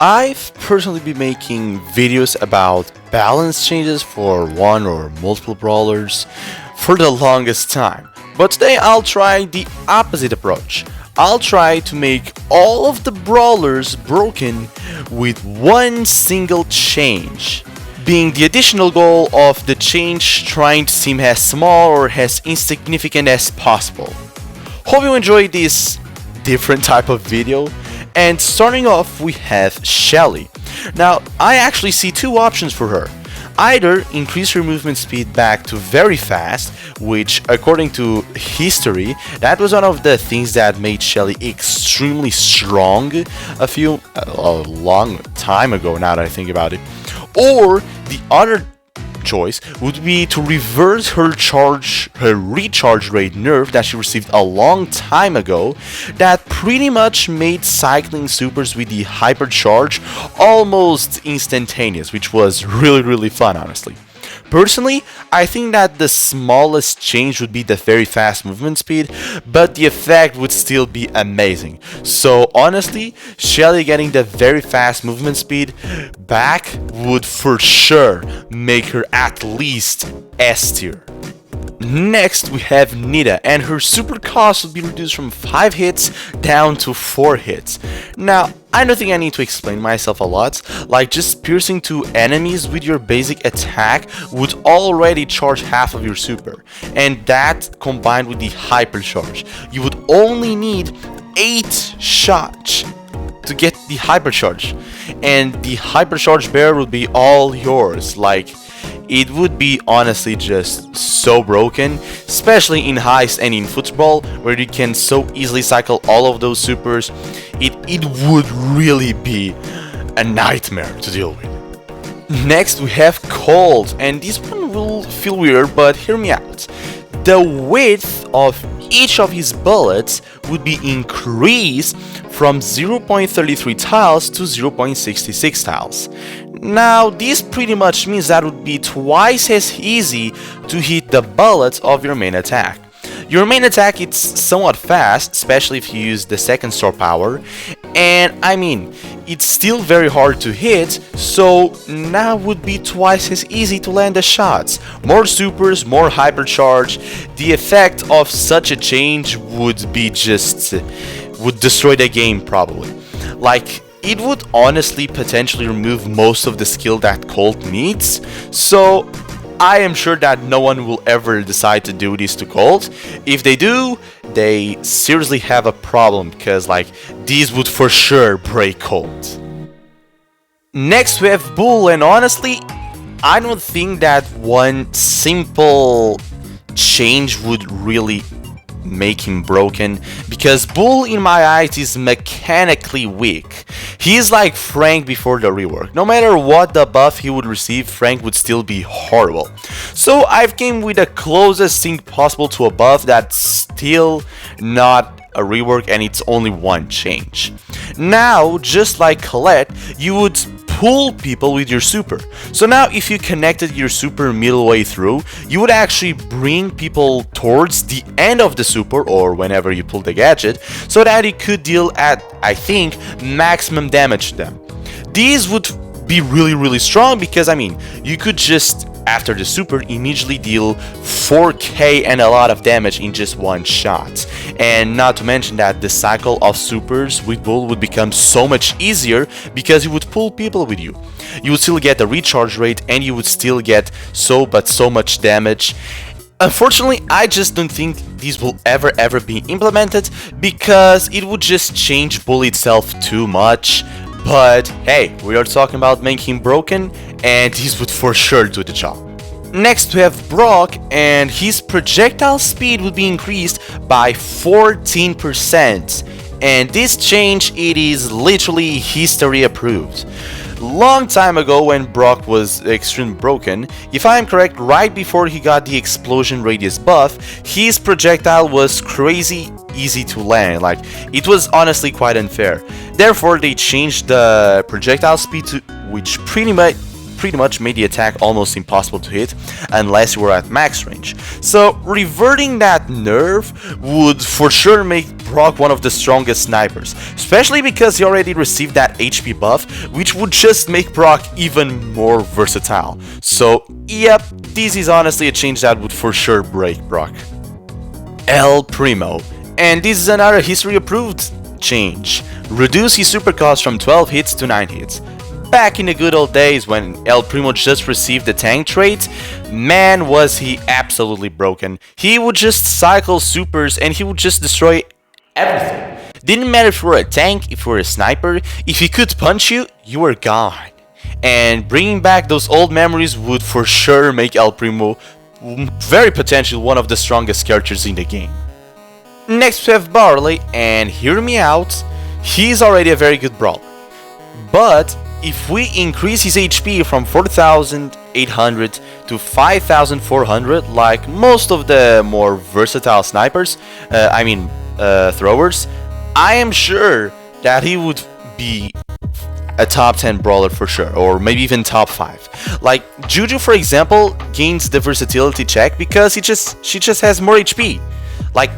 I've personally been making videos about balance changes for one or multiple brawlers for the longest time, but today I'll try the opposite approach. I'll try to make all of the brawlers broken with one single change, being the additional goal of the change trying to seem as small or as insignificant as possible. Hope you enjoyed this different type of video. And starting off, we have Shelly. Now, I actually see two options for her. Either increase her movement speed back to very fast, which according to history, that was one of the things that made Shelly extremely strong a long time ago now that I think about it. Or the other choice would be to reverse her recharge rate nerf that she received a long time ago that pretty much made cycling supers with the hypercharge almost instantaneous, which was really fun, honestly. Personally, I think that the smallest change would be the very fast movement speed, but the effect would still be amazing. So honestly, Shelly getting the very fast movement speed back would for sure make her at least S tier. Next, we have Nita, and her super cost will be reduced from 5 hits down to 4 hits. Now, I don't think I need to explain myself a lot, like just piercing 2 enemies with your basic attack would already charge half of your super, and that combined with the hypercharge, you would only need 8 shots to get the hypercharge, and the hypercharge bear would be all yours. Like, it would be honestly just so broken, especially in Heist and in Football, where you can so easily cycle all of those supers. It would really be a nightmare to deal with. Next we have Cold, and this one will feel weird, but hear me out. The width of each of his bullets would be increased from 0.33 tiles to 0.66 tiles. Now, this pretty much means that it would be twice as easy to hit the bullets of your main attack. Your main attack is somewhat fast, especially if you use the second star power, and I mean, it's still very hard to hit, so now would be twice as easy to land the shots. More supers, more hypercharge. The effect of such a change would be would destroy the game probably. Like, it would honestly potentially remove most of the skill that Colt needs, so I am sure that no one will ever decide to do this to Colt. If they do, they seriously have a problem, because like, these would for sure break Colt. Next we have Bull, and honestly, I don't think that one simple change would really make him broken, because Bull in my eyes is mechanically weak. He's like Frank before the rework. No matter what the buff he would receive, Frank would still be horrible. So I've came with the closest thing possible to a buff that's still not a rework, and it's only one change. Now, just like Colette, you would pull people with your super. So now if you connected your super middle way through, you would actually bring people towards the end of the super, or whenever you pull the gadget, so that it could deal at, I think, maximum damage to them. These would be really strong, because I mean, you could just after the super immediately deal 4k and a lot of damage in just one shot. And not to mention that the cycle of supers with Bull would become so much easier, because you would pull people with you. You would still get the recharge rate, and you would still get so much damage. Unfortunately, I just don't think these will ever be implemented, because it would just change Bull itself too much. But hey, we are talking about making him broken, and these would for sure do the job. Next we have Brock, and his projectile speed would be increased by 14%. And this change, it is literally history approved. Long time ago, when Brock was extremely broken, if I am correct, right before he got the explosion radius buff, his projectile was crazy easy to land. Like, it was honestly quite unfair. Therefore, they changed the projectile speed to, which pretty much pretty much made the attack almost impossible to hit unless you were at max range. So reverting that nerf would for sure make Brock one of the strongest snipers, especially because he already received that HP buff, which would just make Brock even more versatile. So yep, this is honestly a change that would for sure break Brock. El Primo, and this is another history approved change. Reduce his super cost from 12 hits to 9 hits. Back in the good old days when El Primo just received the tank trait, man was he absolutely broken. He would just cycle supers and he would just destroy everything. Didn't matter if you were a tank, if you were a sniper, if he could punch you, you were gone. And bringing back those old memories would for sure make El Primo very potentially one of the strongest characters in the game. Next we have Barley, and hear me out, he's already a very good brawler. But if we increase his HP from 4,800 to 5,400 like most of the more versatile snipers, throwers, I am sure that he would be a top 10 brawler for sure, or maybe even top 5. Like Juju, for example, gains the versatility check because she just has more HP. Like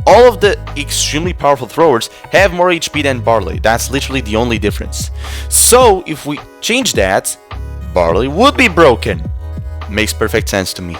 all of the extremely powerful throwers have more HP than Barley. That's literally the only difference. So if we change that, Barley would be broken. Makes perfect sense to me.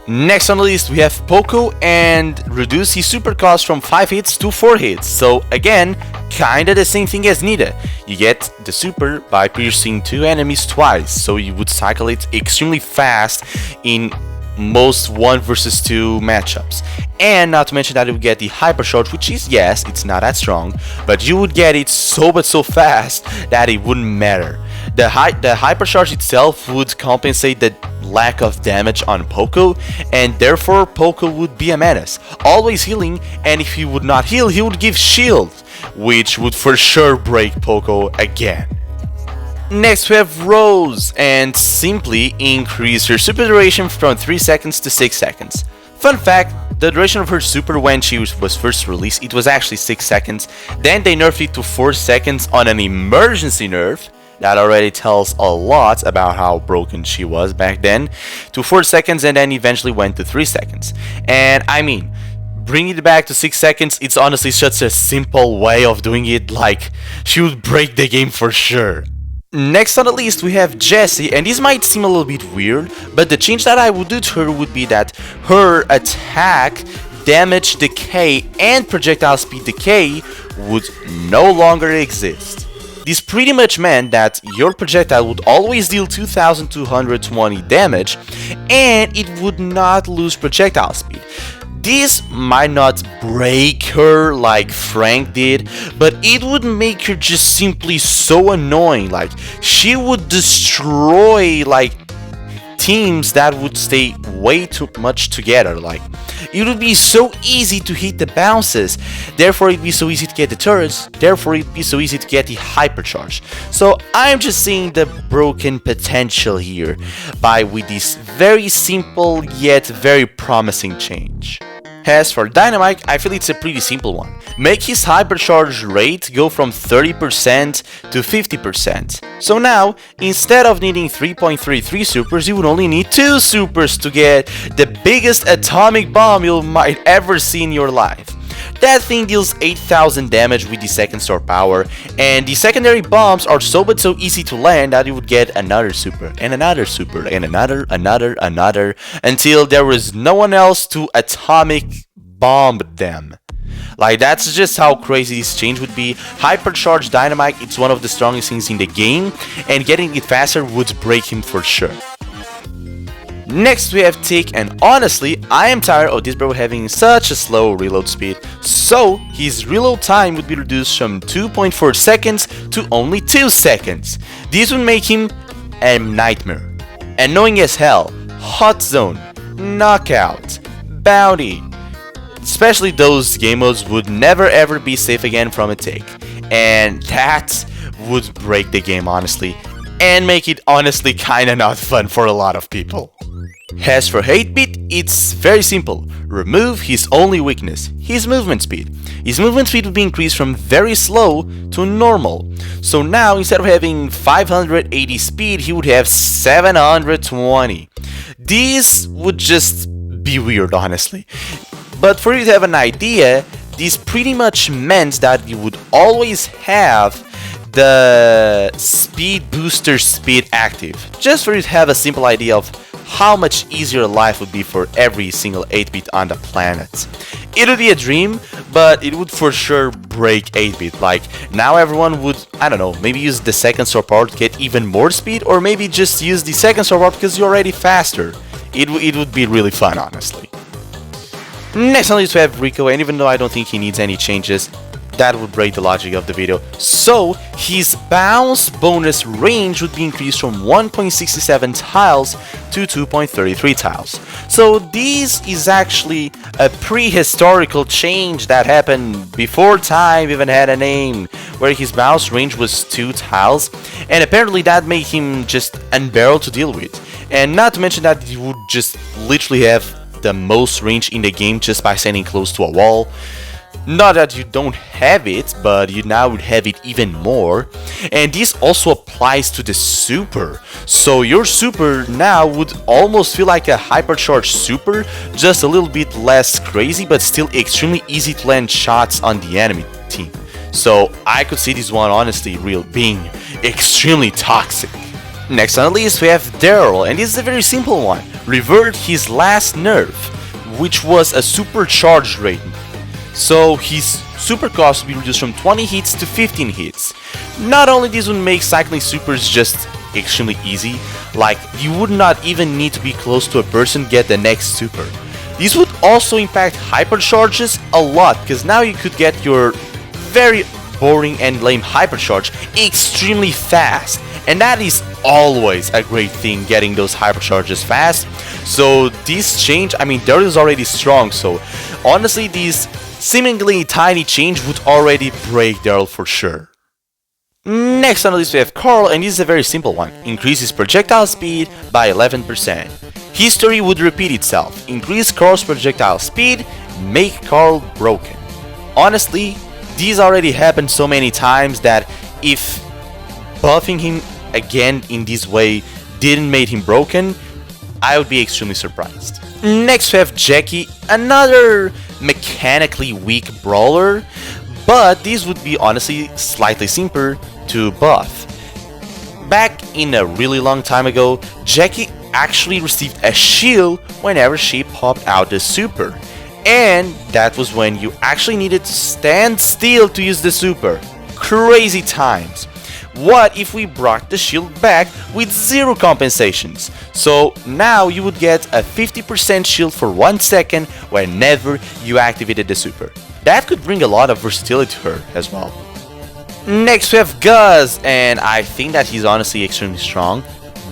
Next on the list we have Poco, and reduce his super cost from 5 hits to 4 hits. So again, kinda the same thing as Nita. You get the super by piercing 2 enemies twice, so you would cycle it extremely fast in most 1 versus 2 matchups. And not to mention that you would get the hypercharge, which is, yes, it's not that strong, but you would get it so fast that it wouldn't matter. The hypercharge itself would compensate the lack of damage on Poco, and therefore Poco would be a menace, always healing, and if he would not heal, he would give shield, which would for sure break Poco again. Next we have Rose, and simply increase her super duration from 3 seconds to 6 seconds. Fun fact, the duration of her super when she was first released, it was actually 6 seconds, then they nerfed it to 4 seconds on an emergency nerf. That already tells a lot about how broken she was back then, to 4 seconds, and then eventually went to 3 seconds. And I mean, bringing it back to 6 seconds, it's honestly such a simple way of doing it, like, she would break the game for sure. Next on the list we have Jessie, and this might seem a little bit weird, but the change that I would do to her would be that her attack, damage decay, and projectile speed decay would no longer exist. This pretty much meant that your projectile would always deal 2220 damage, and it would not lose projectile speed. This might not break her like Frank did, but it would make her just simply so annoying. Like, she would destroy like teams that would stay way too much together. Like, it would be so easy to hit the bounces, therefore it'd be so easy to get the turrets, therefore it'd be so easy to get the hypercharge. So I'm just seeing the broken potential here with this very simple yet very promising change. As for Dynamite, I feel it's a pretty simple one. Make his hypercharge rate go from 30% to 50%. So now, instead of needing 3.33 supers, you would only need 2 supers to get the biggest atomic bomb you might ever see in your life. That thing deals 8000 damage with the second star power, and the secondary bombs are so easy to land that you would get another super, and another super, and another, until there was no one else to atomic bomb them. Like, that's just how crazy this change would be. Hypercharged Dynamite, it's one of the strongest things in the game, and getting it faster would break him for sure. Next we have Tick, and honestly, I am tired of this bro having such a slow reload speed, so his reload time would be reduced from 2.4 seconds to only 2 seconds. This would make him a nightmare. Annoying as hell, Hot Zone, Knockout, Bounty, especially those game modes would never ever be safe again from a Tick, and that would break the game honestly, and make it honestly kinda not fun for a lot of people. As for 8-bit, it's very simple. Remove his only weakness, his movement speed. His movement speed would be increased from very slow to normal. So now, instead of having 580 speed, he would have 720. This would just be weird, honestly. But for you to have an idea, this pretty much meant that you would always have the speed booster speed active, just for you to have a simple idea of how much easier life would be for every single 8-bit on the planet. It would be a dream, but it would for sure break 8-bit. Like, now everyone would, I don't know, maybe use the second sword power to get even more speed, or maybe just use the second sword power because you're already faster. It would be really fun, honestly. Next on the list we have Rico, and even though I don't think he needs any changes, that would break the logic of the video. So, his bounce bonus range would be increased from 1.67 tiles to 2.33 tiles. So this is actually a prehistorical change that happened before time even had a name, where his bounce range was 2 tiles, and apparently that made him just unbearable to deal with. And not to mention that you would just literally have the most range in the game just by standing close to a wall. Not that you don't have it, but you now would have it even more. And this also applies to the super. So your super now would almost feel like a hypercharged super, just a little bit less crazy, but still extremely easy to land shots on the enemy team. So I could see this one honestly being extremely toxic. Next on the list we have Daryl, and this is a very simple one. Revert his last nerf, which was a supercharged rating. So his super cost will be reduced from 20 hits to 15 hits. Not only this would make cycling supers just extremely easy, like you would not even need to be close to a person to get the next super. This would also impact hypercharges a lot, because now you could get your very boring and lame hypercharge extremely fast. And that is always a great thing, getting those hypercharges fast. So this change, I mean, Daryl is already strong, so honestly this seemingly tiny change would already break Daryl for sure. Next on the list we have Carl, and this is a very simple one. Increase his projectile speed by 11%. History would repeat itself. Increase Carl's projectile speed, make Carl broken. Honestly, these already happened so many times that if buffing him again in this way didn't make him broken, I would be extremely surprised. Next we have Jackie, another mechanically weak brawler, but this would be honestly slightly simpler to buff. Back in a really long time ago, Jackie actually received a shield whenever she popped out the super, and that was when you actually needed to stand still to use the super. Crazy times. What if we brought the shield back with 0 compensations? So now you would get a 50% shield for 1 second whenever you activated the super. That could bring a lot of versatility to her as well. Next we have Guz, and I think that he's honestly extremely strong,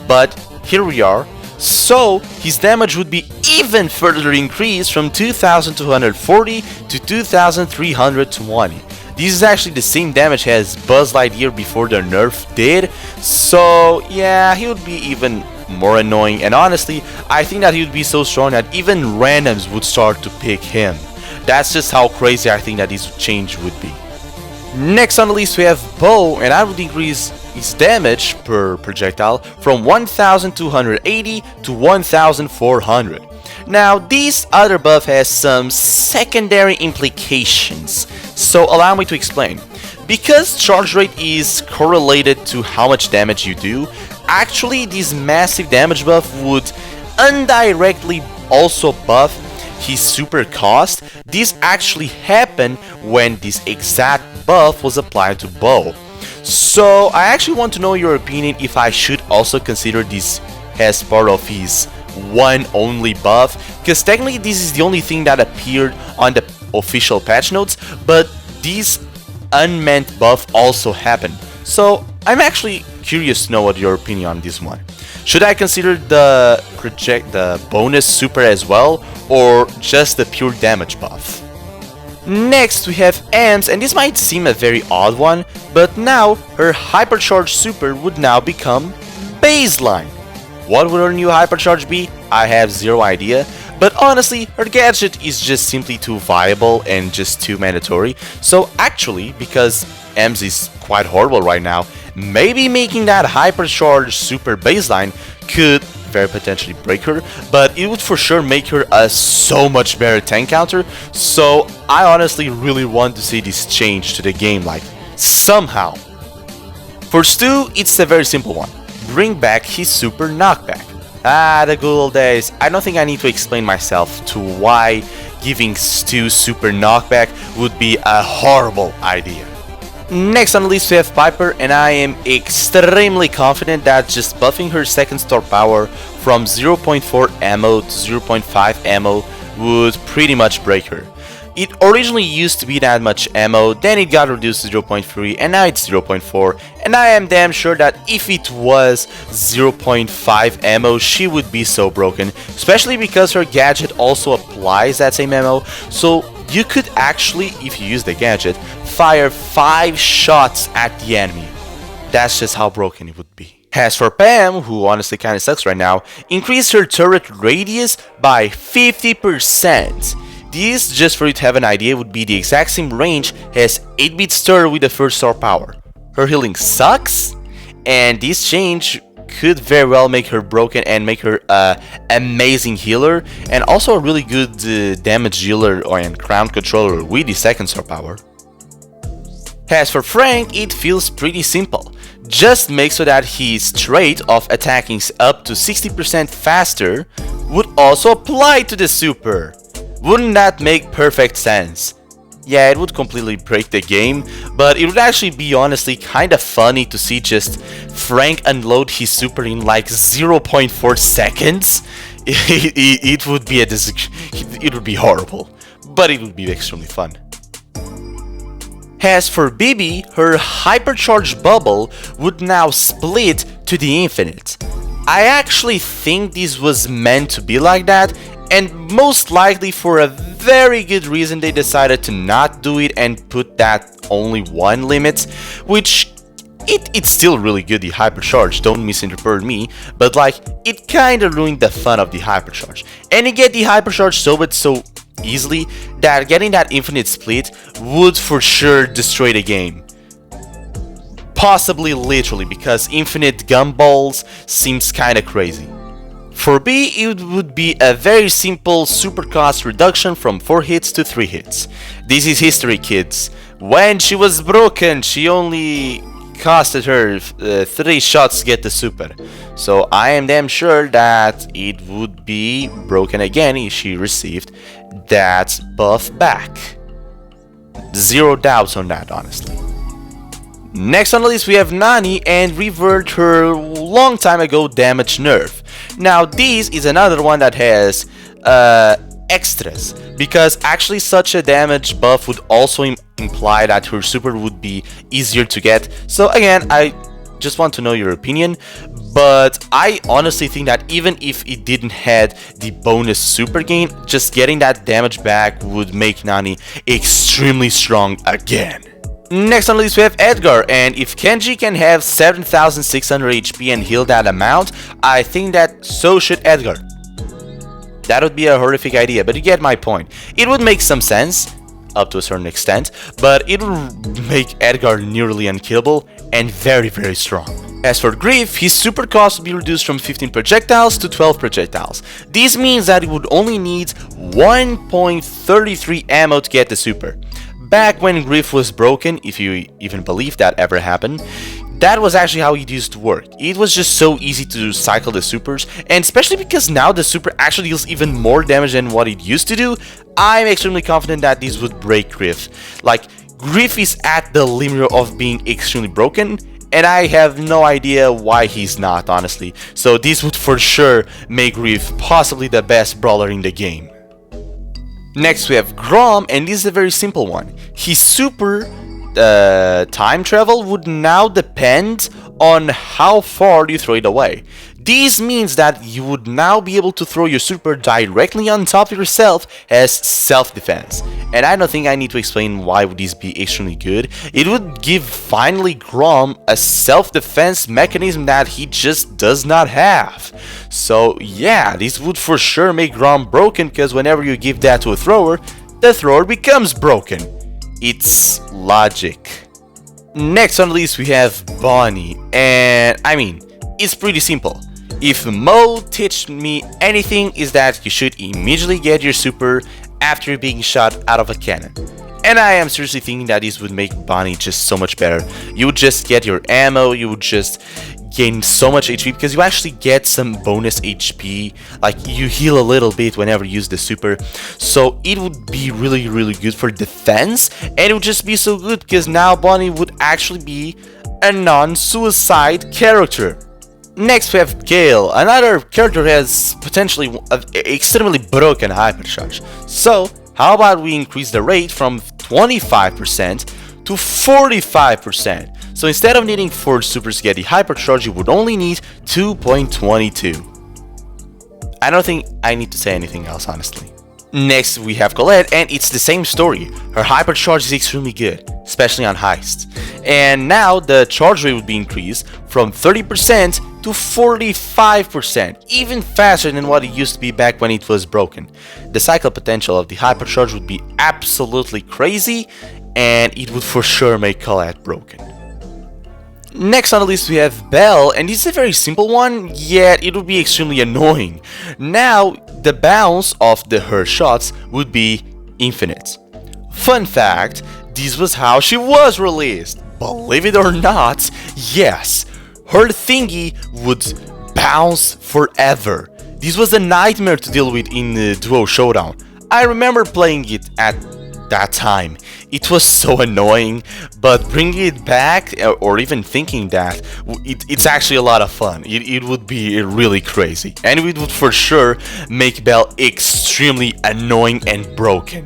but here we are. So his damage would be even further increased from 2240 to 2320. This is actually the same damage as Buzz Lightyear before the nerf did, so yeah, he would be even more annoying, and honestly, I think that he would be so strong that even randoms would start to pick him. That's just how crazy I think that this change would be. Next on the list we have Bo, and I would increase his damage per projectile from 1280 to 1400. Now, this other buff has some secondary implications, so allow me to explain. Because charge rate is correlated to how much damage you do, actually this massive damage buff would indirectly also buff his super cost. This actually happened when this exact buff was applied to Bo. So I actually want to know your opinion if I should also consider this as part of his one only buff, because technically this is the only thing that appeared on the official patch notes, but this unmeant buff also happened. So I'm actually curious to know what your opinion on this one. Should I consider the bonus super as well, or just the pure damage buff? Next we have Ems, and this might seem a very odd one, but now her hypercharged super would now become baseline. What would her new hypercharge be? I have zero idea, but honestly, her gadget is just simply too viable and just too mandatory. So actually, because Ems is quite horrible right now, maybe making that hypercharged super baseline could very potentially break her, but it would for sure make her a so much better tank counter. So I honestly really want to see this change to the game, like somehow. For Stu, it's a very simple one. Bring back his super knockback. Ah, the good old days. I don't think I need to explain myself to why giving Stu super knockback would be a horrible idea. Next on the list we have Piper, and I am extremely confident that just buffing her second star power from 0.4 ammo to 0.5 ammo would pretty much break her. It originally used to be that much ammo, then it got reduced to 0.3 and now it's 0.4, and I am damn sure that if it was 0.5 ammo she would be so broken, especially because her gadget also applies that same ammo, so you could actually, if you use the gadget, fire 5 shots at the enemy. That's just how broken it would be. As for Pam, who honestly kinda sucks right now, increased her turret radius by 50%. This, just for you to have an idea, would be the exact same range as 8-bit Stir with the first star power. Her healing sucks, and this change could very well make her broken and make her an amazing healer, and also a really good damage dealer and crown controller with the second star power. As for Frank, it feels pretty simple. Just make so that his trait of attacking up to 60% faster would also apply to the super. Wouldn't that make perfect sense? Yeah, it would completely break the game, but it would actually be honestly kinda funny to see just Frank unload his super in like 0.4 seconds. It would be it would be horrible, but it would be extremely fun. As for Bibi, her hypercharged bubble would now split to the infinite. I actually think this was meant to be like that, and most likely for a very good reason they decided to not do it and put that only one limit, which it's still really good, the hypercharge, don't misinterpret me, but like it kinda ruined the fun of the hypercharge. And you get the hypercharge so easily that getting that infinite split would for sure destroy the game. Possibly literally, because infinite gumballs seems kinda crazy. For B, it would be a very simple super cost reduction from 4 hits to 3 hits. This is history, kids. When she was broken, she only costed her 3 shots to get the super. So I am damn sure that it would be broken again if she received that buff back. Zero doubts on that, honestly. Next on the list we have Nani, and revert her long time ago damage nerf. Now this is another one that has extras, because actually such a damage buff would also imply that her super would be easier to get. So again, I just want to know your opinion, but I honestly think that even if it didn't have the bonus super gain, just getting that damage back would make Nani extremely strong again. Next on the list we have Edgar, and if Kenji can have 7600 HP and heal that amount, I think that so should Edgar. That would be a horrific idea, but you get my point. It would make some sense, up to a certain extent, but it would make Edgar nearly unkillable and very strong. As for Griff, his super cost would be reduced from 15 projectiles to 12 projectiles. This means that it would only need 1.33 ammo to get the super. Back when Griff was broken, if you even believe that ever happened, that was actually how it used to work. It was just so easy to cycle the supers, and especially because now the super actually deals even more damage than what it used to do, I'm extremely confident that this would break Griff. Like, Griff is at the limit of being extremely broken, and I have no idea why he's not, honestly. So this would for sure make Griff possibly the best brawler in the game. Next we have Grom, and this is a very simple one. His super time travel would now depend on how far you throw it away. This means that you would now be able to throw your super directly on top of yourself as self-defense. And I don't think I need to explain why would this be extremely good. It would give finally Grom a self-defense mechanism that he just does not have. So yeah, this would for sure make Grom broken, because whenever you give that to a thrower, the thrower becomes broken. It's logic. Next on the list we have Bonnie, and I mean, it's pretty simple. If Mo teach me anything, is that you should immediately get your super after being shot out of a cannon. And I am seriously thinking that this would make Bonnie just so much better. You would just get your ammo, you would just gain so much HP, because you actually get some bonus HP, like you heal a little bit whenever you use the super. So it would be really good for defense, and it would just be so good because now Bonnie would actually be a non-suicide character. Next we have Gale, another character who has potentially an extremely broken hypercharge. So how about we increase the rate from 25% to 45%. So instead of needing 4 supers to get the hypercharge, you would only need 2.22. I don't think I need to say anything else, honestly. Next we have Colette, and it's the same story. Her hypercharge is extremely good, especially on heists. And now the charge rate would be increased from 30% to 45%, even faster than what it used to be back when it was broken. The cycle potential of the hypercharge would be absolutely crazy, and it would for sure make Colette broken. Next on the list we have Belle, and this is a very simple one, yet it would be extremely annoying. Now the bounce of her shots would be infinite. Fun fact, this was how she was released. Believe it or not, yes, her thingy would bounce forever. This was a nightmare to deal with in the Duo Showdown. I remember playing it at that time. It was so annoying, but bringing it back, or even thinking that, it's actually a lot of fun. It would be really crazy, and it would for sure make Belle extremely annoying and broken.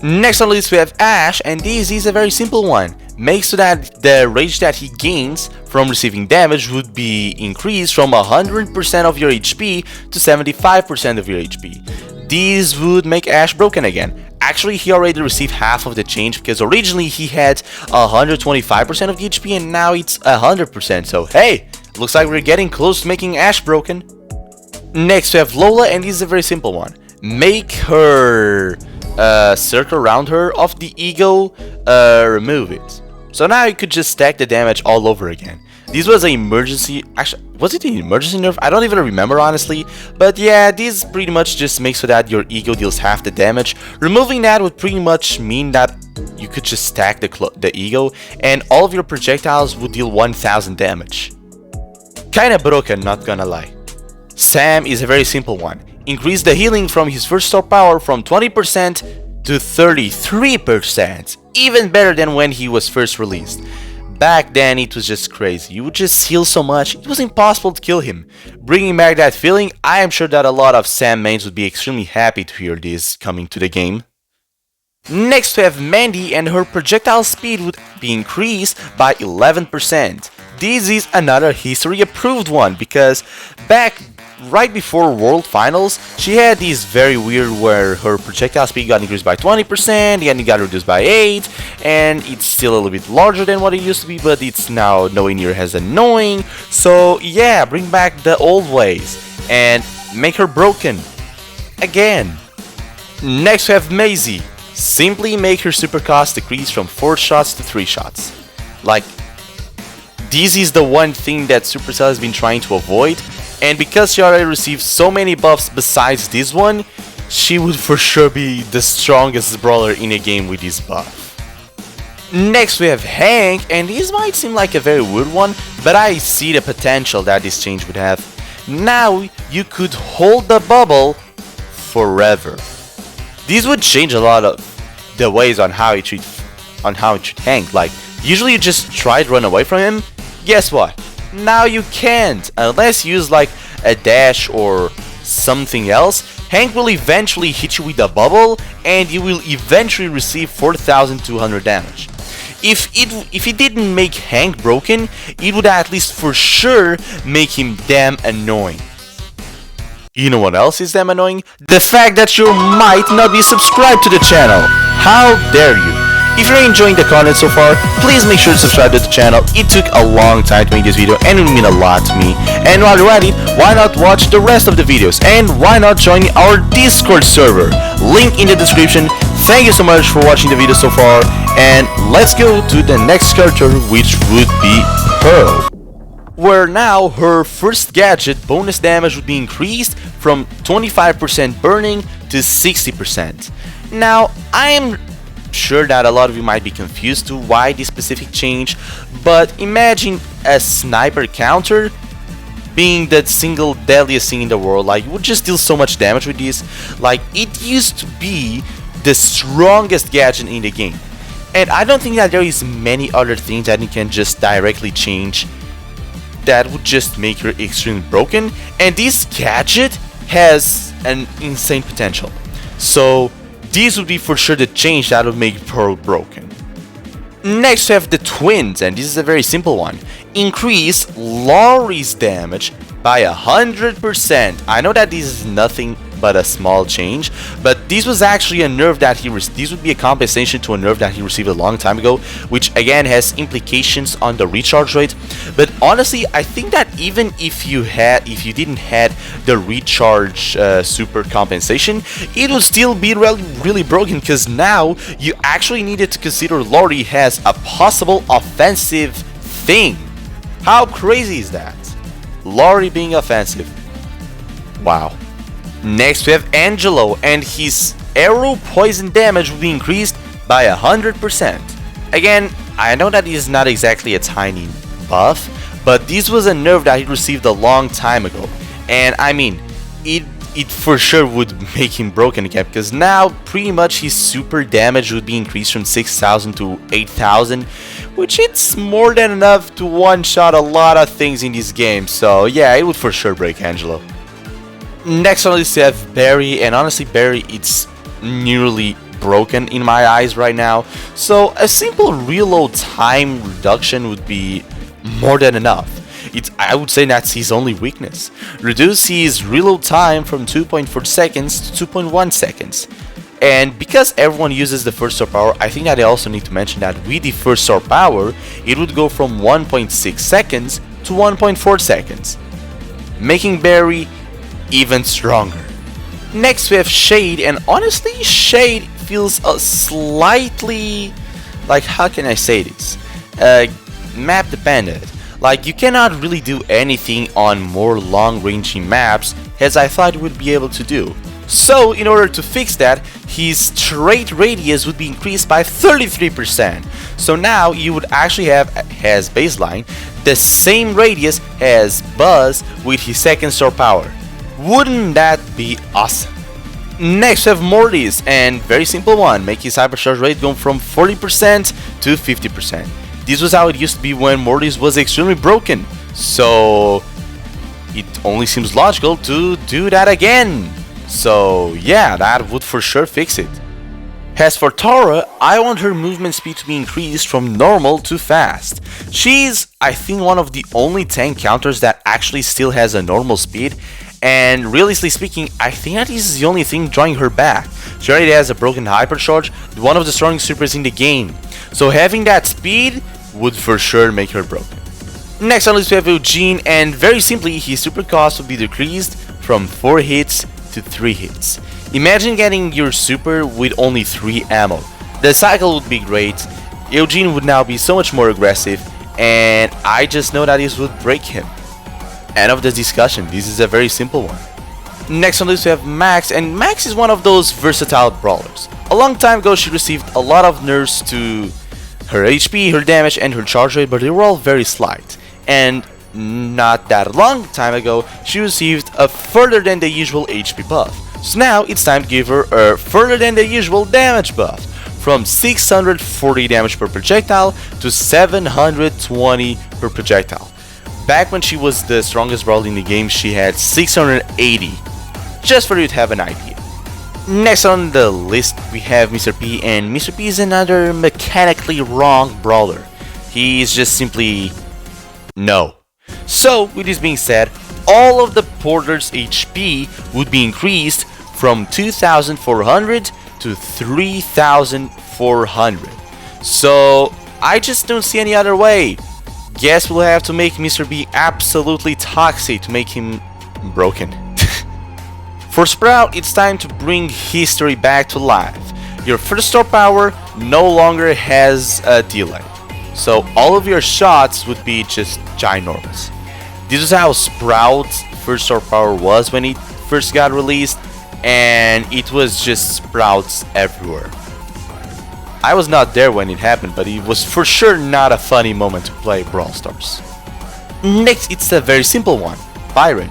Next on the list we have Ash, and this is a very simple one. Make so that the rage that he gains from receiving damage would be increased from 100% of your HP to 75% of your HP. This would make Ash broken again. Actually, he already received half of the change, because originally he had 125% of the HP and now it's 100%. So hey, looks like we're getting close to making Ash broken. Next we have Lola, and this is a very simple one. Make her circle around her of the ego, remove it. So now you could just stack the damage all over again. This was an emergency, actually, was it an emergency nerf? I don't even remember, honestly. But yeah, this pretty much just makes so that your ego deals half the damage. Removing that would pretty much mean that you could just stack the ego, and all of your projectiles would deal 1000 damage. Kinda broken, not gonna lie. Sam is a very simple one. Increase the healing from his first star power from 20% to 33%. Even better than when he was first released. Back then it was just crazy. You would just heal so much, it was impossible to kill him. Bringing back that feeling, I am sure that a lot of Sam mains would be extremely happy to hear this coming to the game. Next we have Mandy, and her projectile speed would be increased by 11%. This is another history approved one, because back right before World Finals, she had this very weird where her projectile speed got increased by 20%, and it got reduced by 8, and it's still a little bit larger than what it used to be, but it's now nowhere near as annoying. So yeah, bring back the old ways, and make her broken. Again. Next we have Maisie. Simply make her super cost decrease from 4 shots to 3 shots. Like, this is the one thing that Supercell has been trying to avoid. And because she already received so many buffs besides this one, she would for sure be the strongest brawler in a game with this buff. Next we have Hank, and this might seem like a very weird one, but I see the potential that this change would have. Now you could hold the bubble forever. This would change a lot of the ways on how it should Hank. Like, usually you just try to run away from him. Guess what? Now you can't, unless you use like a dash or something else. Hank will eventually hit you with a bubble, and you will eventually receive 4200 damage. If it didn't make Hank broken, it would at least for sure make him damn annoying. You know what else is damn annoying? The fact that you might not be subscribed to the channel. How dare you? If you're enjoying the content so far, please make sure to subscribe to the channel. It took a long time to make this video and it would mean a lot to me. And while you're at it, why not watch the rest of the videos? And why not join our Discord server? Link in the description. Thank you so much for watching the video so far. And let's go to the next character, which would be Pearl. Where now her first gadget bonus damage would be increased from 25% burning to 60%. Now, I am sure that a lot of you might be confused to why this specific change, but imagine a sniper counter being the single deadliest thing in the world. Like, you would just deal so much damage with this. Like, it used to be the strongest gadget in the game, and I don't think that there is many other things that you can just directly change that would just make her extremely broken, and this gadget has an insane potential. So this would be for sure the change that would make Pearl broken. Next we have the twins, and this is a very simple one. Increase Laurie's damage by 100%. I know that this is nothing but a small change, but this was actually a nerf that this would be a compensation to a nerf that he received a long time ago, which again has implications on the recharge rate. But honestly, I think that even if you didn't had the recharge super compensation, it would still be really broken, because now you actually needed to consider Laurie as a possible offensive thing. How crazy is that? Laurie being offensive. Wow. Next we have Angelo, and his arrow poison damage will be increased by 100%. Again, I know that is not exactly a tiny buff, but this was a nerf that he received a long time ago, and I mean, it for sure would make him broken again, because now pretty much his super damage would be increased from 6,000 to 8,000, which it's more than enough to one-shot a lot of things in this game. So yeah, it would for sure break Angelo. Next on the list we have Barry, and honestly Barry, it's nearly broken in my eyes right now. So a simple reload time reduction would be more than enough. I would say that's his only weakness. Reduce his reload time from 2.4 seconds to 2.1 seconds. And because everyone uses the first star power, I think that I also need to mention that with the first star power, it would go from 1.6 seconds to 1.4 seconds, making Barry even stronger. Next we have Shade, and honestly Shade feels a slightly, like, how can I say this, map dependent. Like, you cannot really do anything on more long-ranging maps as I thought it would be able to do. So in order to fix that, his trait radius would be increased by 33%. So now you would actually have, as baseline, the same radius as Buzz with his second star power. Wouldn't that be awesome? Next we have Morty's, and very simple one, make his hypercharge rate go from 40% to 50%. This was how it used to be when Morty's was extremely broken, so it only seems logical to do that again. So yeah, that would for sure fix it. As for Tara, I want her movement speed to be increased from normal to fast. She's, I think, one of the only tank counters that actually still has a normal speed, and realistically speaking, I think that this is the only thing drawing her back. She already has a broken hypercharge, one of the strongest supers in the game, so having that speed would for sure make her broken. Next on the list we have Eugene, and very simply his super cost would be decreased from 4 hits to 3 hits. Imagine getting your super with only 3 ammo. The cycle would be great, Eugene would now be so much more aggressive, and I just know that this would break him. End of the discussion, this is a very simple one. Next on the list we have Max, and Max is one of those versatile brawlers. A long time ago she received a lot of nerfs to her HP, her damage, and her charge rate, but they were all very slight. And not that long time ago, she received a further than the usual HP buff. So now it's time to give her a further than the usual damage buff, from 640 damage per projectile to 720 per projectile. Back when she was the strongest brawler in the game, she had 680, just for you to have an idea. Next on the list we have Mr. P, and Mr. P is another mechanically wrong brawler. He is just simply no. So, with this being said, all of the porter's HP would be increased from 2,400 to 3,400. So, I just don't see any other way. Guess we'll have to make Mr. B absolutely toxic to make him broken. For Sprout, it's time to bring history back to life. Your first star power no longer has a delay, so all of your shots would be just ginormous. This is how Sprout's first star power was when it first got released, and it was just Sprouts everywhere. I was not there when it happened, but it was for sure not a funny moment to play Brawl Stars. Next, it's a very simple one. Byron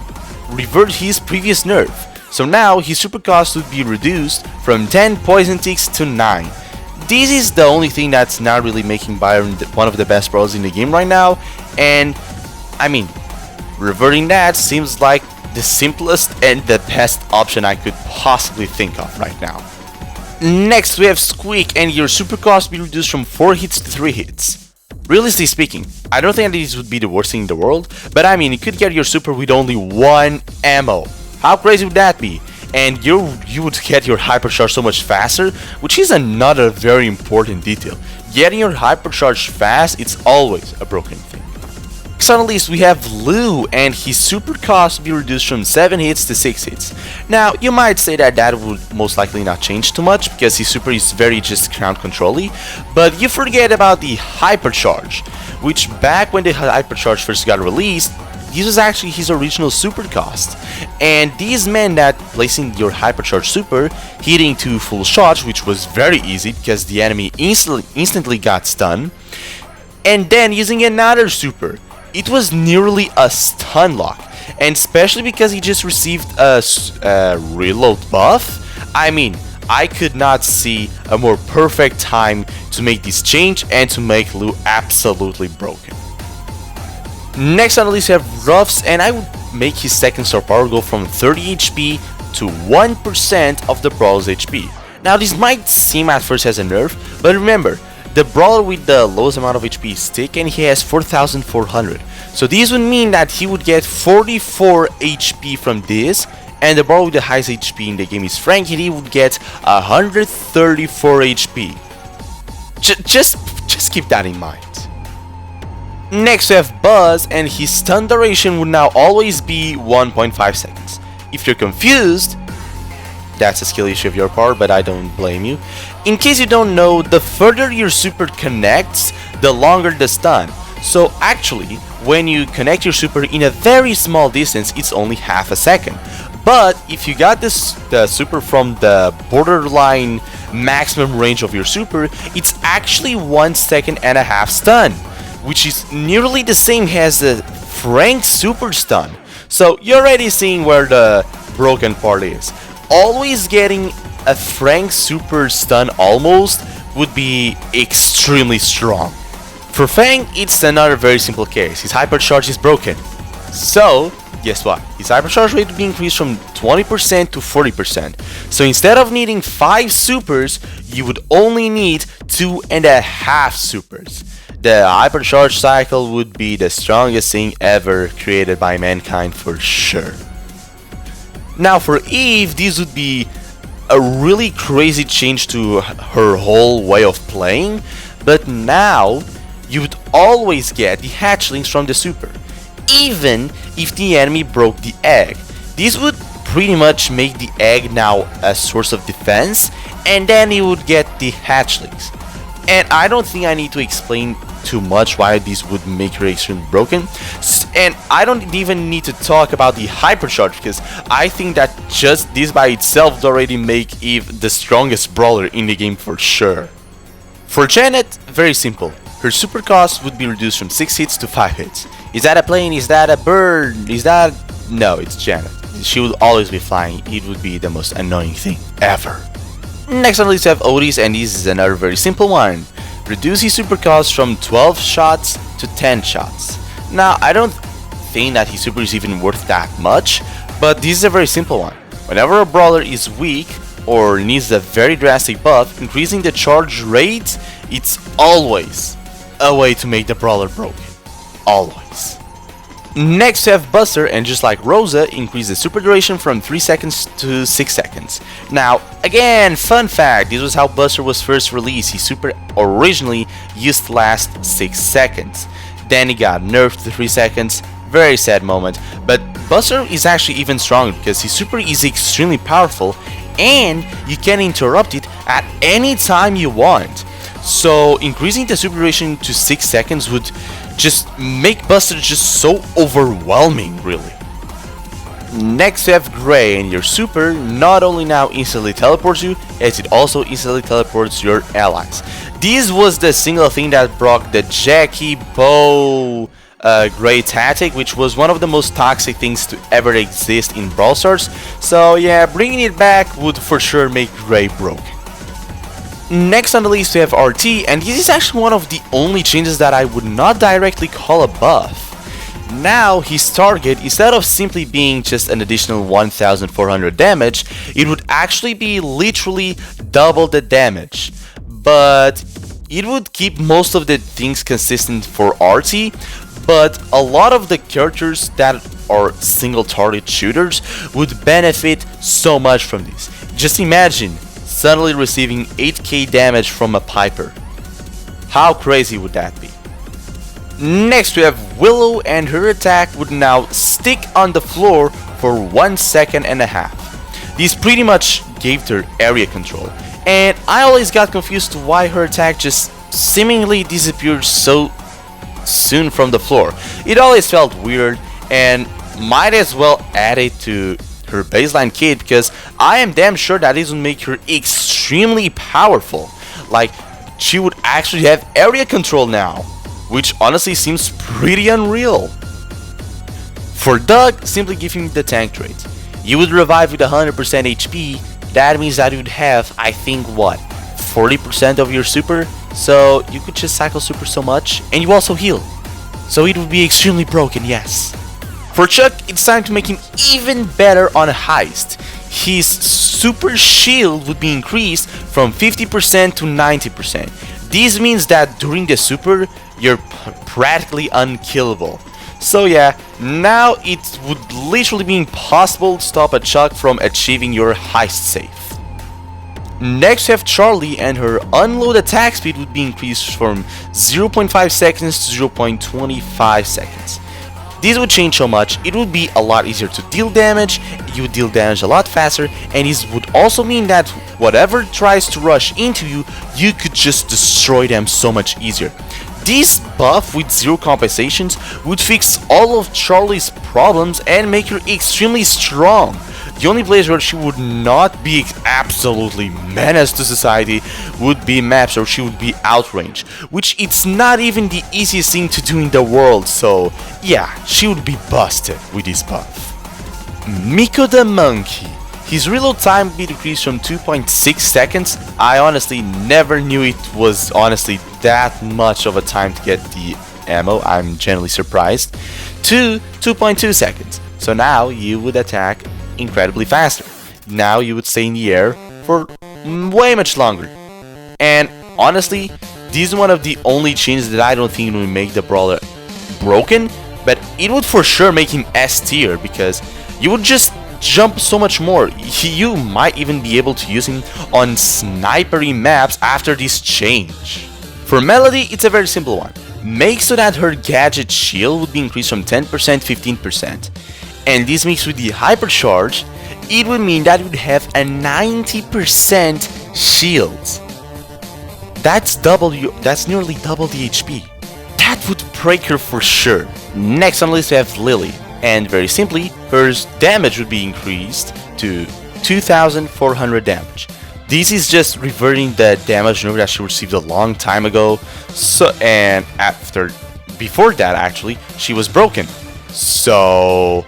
revert his previous nerf, so now his super cost would be reduced from 10 poison ticks to 9. This is the only thing that's not really making Byron one of the best brawlers in the game right now, and I mean, reverting that seems like the simplest and the best option I could possibly think of right now. Next we have Squeak, and your super cost will be reduced from 4 hits to 3 hits. Realistically speaking, I don't think this would be the worst thing in the world, but I mean, you could get your super with only 1 ammo. How crazy would that be? And you would get your hypercharge so much faster, which is another very important detail. Getting your hypercharge fast, it's always a broken thing. Next on the list we have Lou, and his super cost will be reduced from 7 hits to 6 hits. Now, you might say that would most likely not change too much, because his super is very just ground control-y, but you forget about the hypercharge, which back when the hypercharge first got released, this was actually his original super cost. And this meant that placing your hypercharge super, hitting 2 full shots, which was very easy because the enemy instantly got stunned, and then using another super, it was nearly a stun lock, and especially because he just received a reload buff. I mean, I could not see a more perfect time to make this change and to make Lou absolutely broken. Next on the list we have Ruffs, and I would make his second star power go from 30 HP to 1% of the brawler's HP. Now this might seem at first as a nerf, but remember, the brawler with the lowest amount of HP is Tick, and he has 4,400. So this would mean that he would get 44 HP from this, and the brawler with the highest HP in the game is Frank, and he would get 134 HP. Just keep that in mind. Next we have Buzz, and his stun duration would now always be 1.5 seconds. If you're confused, that's a skill issue of your part, but I don't blame you. In case you don't know, the further your super connects, the longer the stun. So actually, when you connect your super in a very small distance, it's only half a second. But if you got the super from the borderline maximum range of your super, it's actually 1.5 seconds stun, which is nearly the same as the Frank super stun. So you're already seeing where the broken part is. Always getting a Frank super stun almost would be extremely strong. For Fang, it's another very simple case. His hypercharge is broken. So, guess what? His hypercharge rate would be increased from 20% to 40%. So instead of needing 5 supers, you would only need 2.5 supers. The hypercharge cycle would be the strongest thing ever created by mankind for sure. Now for Eve, this would be a really crazy change to her whole way of playing, but now you would always get the hatchlings from the super, even if the enemy broke the egg. This would pretty much make the egg now a source of defense, and then you would get the hatchlings. And I don't think I need to explain too much why this would make her extremely broken, and I don't even need to talk about the hypercharge, because I think that just this by itself would already make Eve the strongest brawler in the game for sure. For Janet, very simple. Her super cost would be reduced from 6 hits to 5 hits. Is that a plane? Is that a bird? Is that... No, it's Janet. She would always be flying. It would be the most annoying thing ever. Next on the list we have Otis, and this is another very simple one. Reduce his super cost from 12 shots to 10 shots. Now, I don't think that his super is even worth that much, but this is a very simple one. Whenever a brawler is weak, or needs a very drastic buff, increasing the charge rate, it's always a way to make the brawler broken. Always. Next we have Buster, and just like Rosa, increase the super duration from 3 seconds to 6 seconds. Now, again, fun fact, this was how Buster was first released. His super originally used to last 6 seconds. Then he got nerfed to 3 seconds. Very sad moment. But Buster is actually even stronger because his super is extremely powerful and you can interrupt it at any time you want. So increasing the super duration to 6 seconds would just make Buster just so overwhelming, really. Next we have Gray, and your super not only now instantly teleports you, as it also instantly teleports your allies. This was the single thing that broke the Jackie Bow Gray tactic, which was one of the most toxic things to ever exist in Brawl Stars. So yeah, bringing it back would for sure make Gray broken. Next on the list we have RT, and this is actually one of the only changes that I would not directly call a buff. Now his target, instead of simply being just an additional 1400 damage, it would actually be literally double the damage. But it would keep most of the things consistent for RT, but a lot of the characters that are single target shooters would benefit so much from this. Just imagine suddenly receiving 8k damage from a Piper. How crazy would that be? Next we have Willow, and her attack would now stick on the floor for 1.5 seconds. This pretty much gave her area control, and I always got confused to why her attack just seemingly disappeared so soon from the floor. It always felt weird, and might as well add it to her baseline kit, because I am damn sure that this would make her extremely powerful. Like, she would actually have area control now, which honestly seems pretty unreal. For Doug, simply give him the tank trait. You would revive with 100% HP. That means that you'd have, I think, what, 40% of your super? So you could just cycle super so much, and you also heal. So it would be extremely broken, yes. For Chuck, it's time to make him even better on a heist. His super shield would be increased from 50% to 90%. This means that during the super, you're practically unkillable. So yeah, now it would literally be impossible to stop a Chuck from achieving your heist safe. Next we have Charlie, and her unload attack speed would be increased from 0.5 seconds to 0.25 seconds. This would change so much. It would be a lot easier to deal damage, you would deal damage a lot faster, and this would also mean that whatever tries to rush into you, you could just destroy them so much easier. This buff with zero compensations would fix all of Charlie's problems and make her extremely strong. The only place where she would not be absolutely menace to society would be maps where she would be outrange, which it's not even the easiest thing to do in the world, so yeah, she would be busted with this buff. Miko the Monkey. His reload time would be decreased from 2.6 seconds. I honestly never knew it was honestly that much of a time to get the ammo, I'm genuinely surprised, to 2.2 seconds. So now you would attack incredibly faster. Now you would stay in the air for way much longer. And honestly, this is one of the only changes that I don't think would make the brawler broken, but it would for sure make him S tier, because you would just jump so much more. You might even be able to use him on snipery maps after this change. For Melody, it's a very simple one. Make so that her gadget shield would be increased from 10% to 15%. And this mixed with the hypercharge, it would mean that it would have a 90% shield. That's nearly double the HP. That would break her for sure. Next on the list we have Lily, and very simply, her damage would be increased to 2400 damage. This is just reverting the damage nerf that she received a long time ago. So, and before that actually, she was broken. So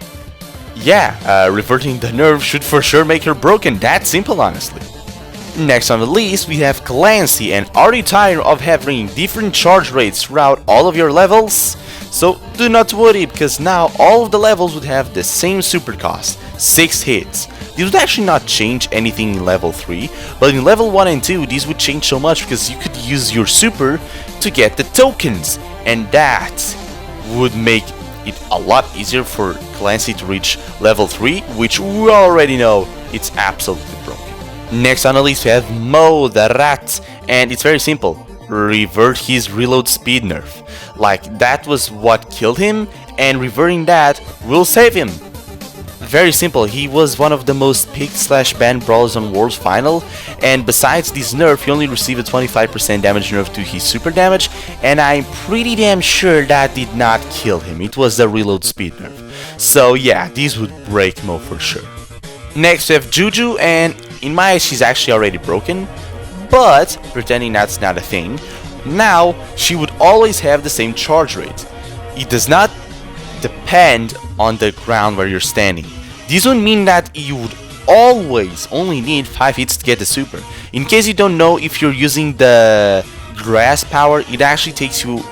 yeah, reverting the nerf should for sure make her broken. That simple, honestly. Next on the list we have Clancy, and are you tired of having different charge rates throughout all of your levels? So do not worry, because now all of the levels would have the same super cost, 6 hits. This would actually not change anything in level 3, but in level 1 and 2 these would change so much, because you could use your super to get the tokens, and that would make it a lot easier for Clancy to reach level 3, which we already know it's absolutely broken. Next on the list we have Mo the Rat, and it's very simple. Revert his reload speed nerf. Like, that was what killed him, and reverting that will save him. Very simple, he was one of the most picked / banned brawlers on World's Final, and besides this nerf, he only received a 25% damage nerf to his super damage, and I'm pretty damn sure that did not kill him. It was the reload speed nerf. So yeah, these would break Mo for sure. Next we have Juju, and in my eyes she's actually already broken, but pretending that's not a thing, now she would always have the same charge rate. It does not depend on the ground where you're standing. This would mean that you would always only need 5 hits to get the super. In case you don't know, if you're using the grass power, it actually takes you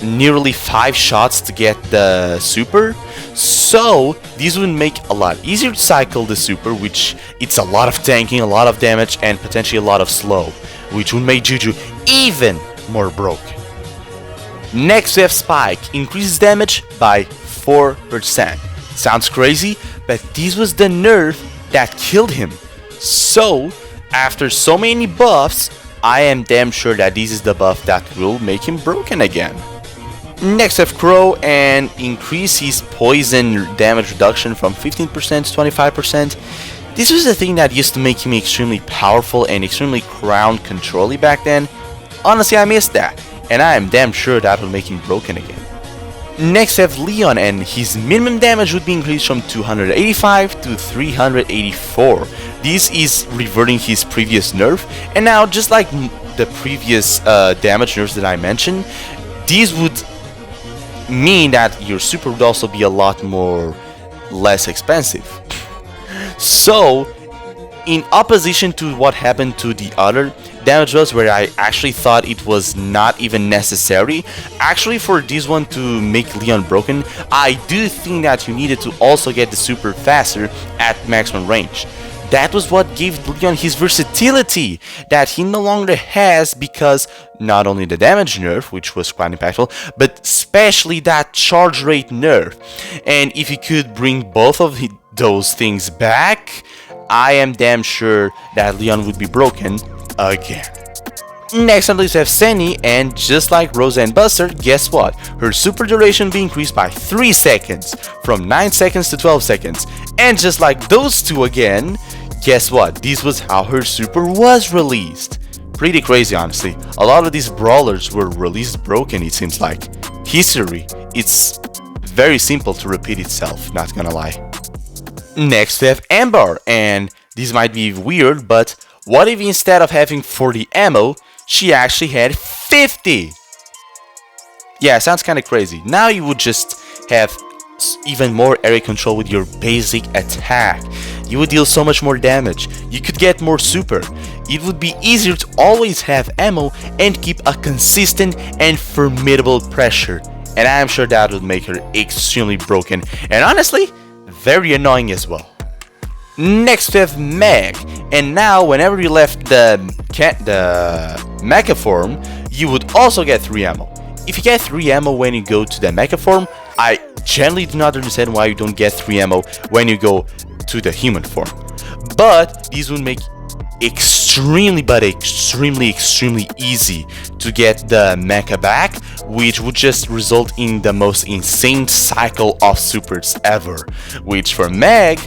nearly 5 shots to get the super. So this would make a lot easier to cycle the super, which it's a lot of tanking, a lot of damage, and potentially a lot of slow, which would make Juju even more broken. Next we have Spike, increases damage by 4%. Sounds crazy, but this was the nerf that killed him. So after so many buffs, I am damn sure that this is the buff that will make him broken again. Next we have Crow, and increase his poison damage reduction from 15% to 25%. This was the thing that used to make him extremely powerful and extremely crown controlly back then. Honestly, I missed that, and I am damn sure that will make him broken again. Next we have Leon, and his minimum damage would be increased from 285 to 384. This is reverting his previous nerf, and now just like the previous damage nerfs that I mentioned, these would mean that your super would also be a lot less expensive. So in opposition to what happened to the other damage buffs, where I actually thought it was not even necessary, actually for this one to make Leon broken, I do think that you needed to also get the super faster at maximum range. That was what gave Leon his versatility that he no longer has, because not only the damage nerf, which was quite impactful, but especially that charge rate nerf. And if you could bring both of those things back, I am damn sure that Leon would be broken again. Next on the list we have Senny, and just like Rosa and Buster, guess what? Her super duration will be increased by 3 seconds, from 9 seconds to 12 seconds. And just like those two again, guess what? This was how her super was released. Pretty crazy, honestly. A lot of these brawlers were released broken, it seems like. History, it's very simple to repeat itself, not gonna lie. Next we have Amber, and this might be weird, but what if instead of having 40 ammo, she actually had 50? Yeah, sounds kinda crazy. Now you would just have even more area control with your basic attack. You would deal so much more damage. You could get more super. It would be easier to always have ammo and keep a consistent and formidable pressure. And I am sure that would make her extremely broken, and honestly, very annoying as well. Next we have Meg, and now whenever you left the mecha form, you would also get 3 ammo. If you get 3 ammo when you go to the mecha form, I generally do not understand why you don't get 3 ammo when you go to the human form. But these would make extremely easy to get the mecha back, which would just result in the most insane cycle of supers ever, which for Meg,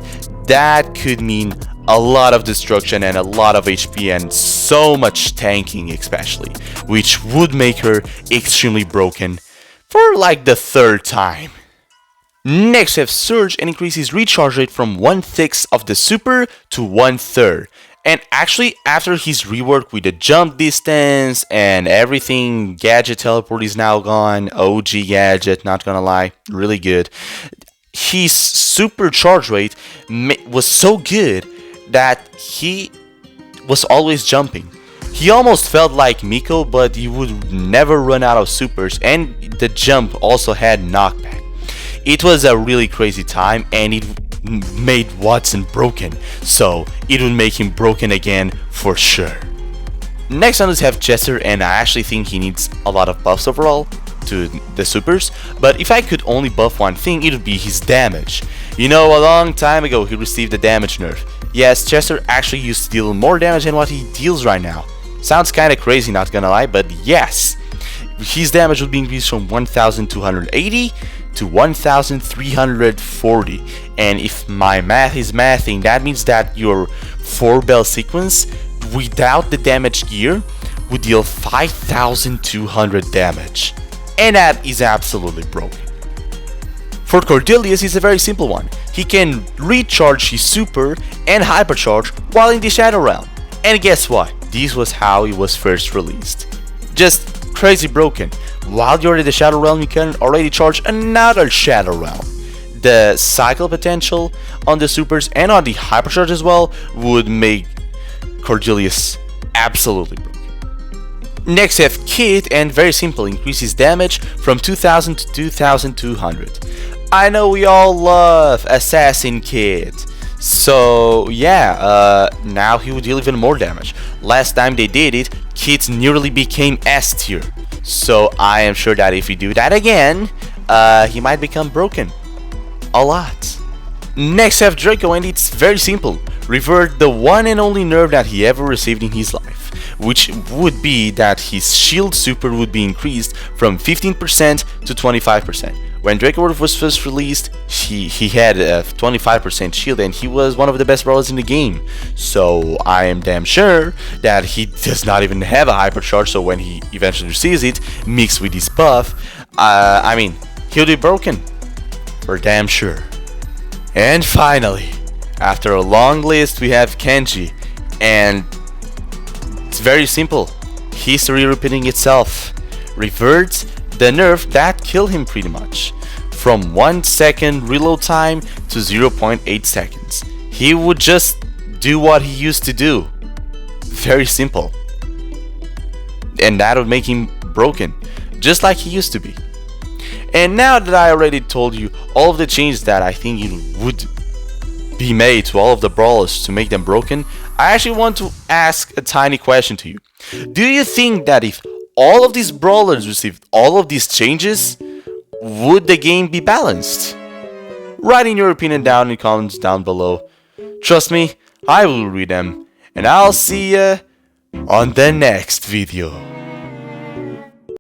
that could mean a lot of destruction and a lot of HP and so much tanking especially, which would make her extremely broken for like the 3rd time. Next we have Surge, and increases recharge rate from 1/6 of the super to 1/3. And actually, after his rework with the jump distance and everything, gadget teleport is now gone. OG gadget, not gonna lie, really good. His super charge rate was so good that he was always jumping. He almost felt like Miko, but he would never run out of supers, and the jump also had knockback. It was a really crazy time, and it made Watson broken, so it would make him broken again for sure. Next on us have Chester, and I actually think he needs a lot of buffs overall to the supers, but if I could only buff one thing, it would be his damage. You know, a long time ago he received a damage nerf. Yes, Chester actually used to deal more damage than what he deals right now. Sounds kinda crazy, not gonna lie, but yes. His damage would be increased from 1280 to 1340, and if my math is mathing, that means that your 4 bell sequence without the damage gear would deal 5200 damage, and that is absolutely broken. For Cordelius, it's a very simple one. He can recharge his super and hypercharge while in the Shadow Realm, and guess what? This was how he was first released. Just crazy broken. While you're in the Shadow Realm, you can already charge another Shadow Realm. The cycle potential on the supers and on the hypercharge as well would make Cordelius absolutely broken. Next we have Kid, and very simple, increases damage from 2000 to 2200. I know we all love Assassin Kid. So yeah, now he would deal even more damage. Last time they did it, Kid nearly became S tier. So I am sure that if we do that again, he might become broken. A lot. Next we have Draco, and it's very simple. Revert the one and only nerf that he ever received in his life, which would be that his shield super would be increased from 15% to 25%. When Draco was first released, he had a 25% shield, and he was one of the best brawlers in the game. So I am damn sure that he does not even have a hypercharge, so when he eventually receives it, mixed with his buff, I mean, he'll be broken. For damn sure. And finally, after a long list, we have Kenji, and it's very simple. History repeating itself. Reverts the nerf that killed him pretty much. From 1 second reload time to 0.8 seconds. He would just do what he used to do. Very simple. And that would make him broken, just like he used to be. And now that I already told you all of the changes that I think it would be made to all of the brawlers to make them broken, I actually want to ask a tiny question to you. Do you think that if all of these brawlers received all of these changes, would the game be balanced? Write in your opinion down in the comments down below. Trust me, I will read them, and I'll see ya on the next video.